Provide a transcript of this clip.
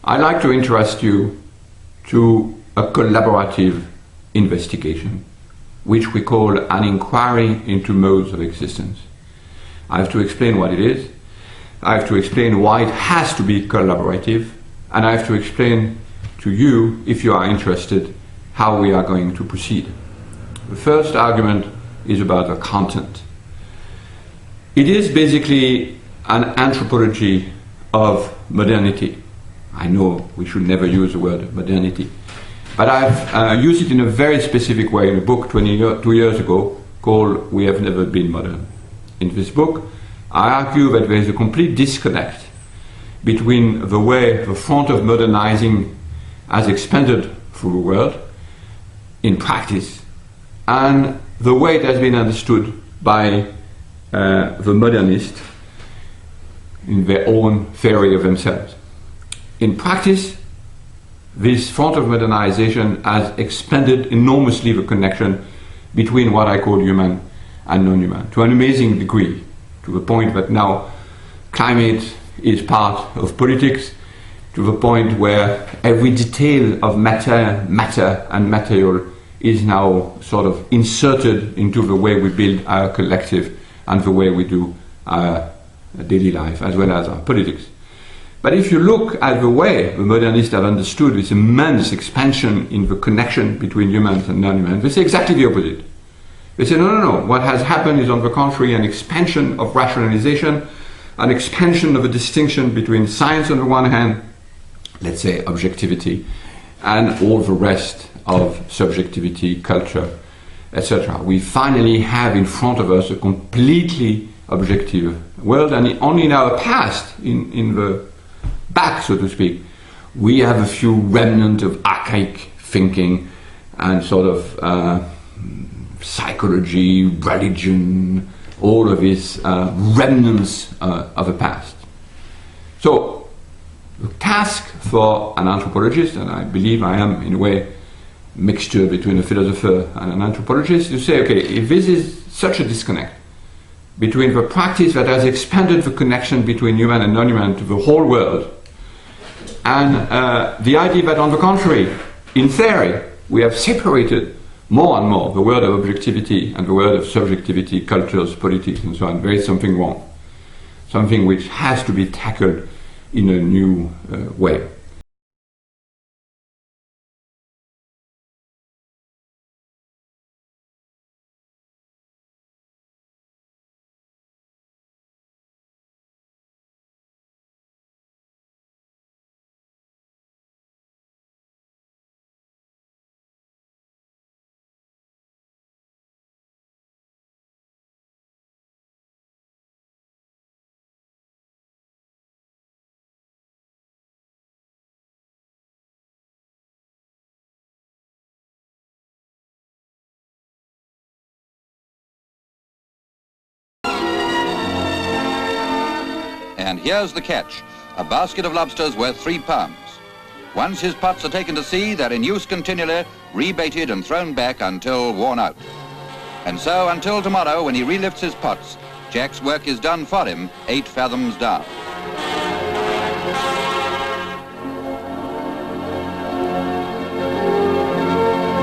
I'd like to introduce you to a collaborative investigation, which we call an inquiry into modes of existence. I have to explain what it is, I have to explain why it has to be collaborative, and I have to explain to you, if you are interested, how we are going to proceed. The first argument is about the content. It is basically an anthropology of modernity. I know we should never use the word modernity, but I've used it in a very specific way in a book 2 years ago called We Have Never Been Modern. In this book, I argue that there is a complete disconnect between the way the front of modernizing has expanded through the world in practice and the way it has been understood by the modernists in their own theory of themselves. In practice, this front of modernization has expanded enormously the connection between what I call human and non-human, to an amazing degree, to the point that now climate is part of politics, to the point where every detail of matter and material is now sort of inserted into the way we build our collective and the way we do our daily life, as well as our politics. But if you look at the way the modernists have understood this immense expansion in the connection between humans and non-humans, they say exactly the opposite. They say, no, what has happened is on the contrary an expansion of rationalization, an expansion of a distinction between science on the one hand, let's say objectivity, and all the rest of subjectivity, culture, etc. We finally have in front of us a completely objective world, and only in our past, in the back, so to speak, we have a few remnants of archaic thinking and sort of psychology, religion, all of these remnants of the past. So the task for an anthropologist, and I believe I am in a way mixture between a philosopher and an anthropologist, to say, okay, if this is such a disconnect between the practice that has expanded the connection between human and non-human to the whole world, and the idea that on the contrary, in theory, we have separated more and more the world of objectivity and the world of subjectivity, cultures, politics, and so on, there is something wrong. Something which has to be tackled in a new way. And here's the catch. A basket of lobsters worth £3. Once his pots are taken to sea, they're in use continually, rebaited and thrown back until worn out. And so until tomorrow, when he relifts his pots, Jack's work is done for him 8 fathoms down.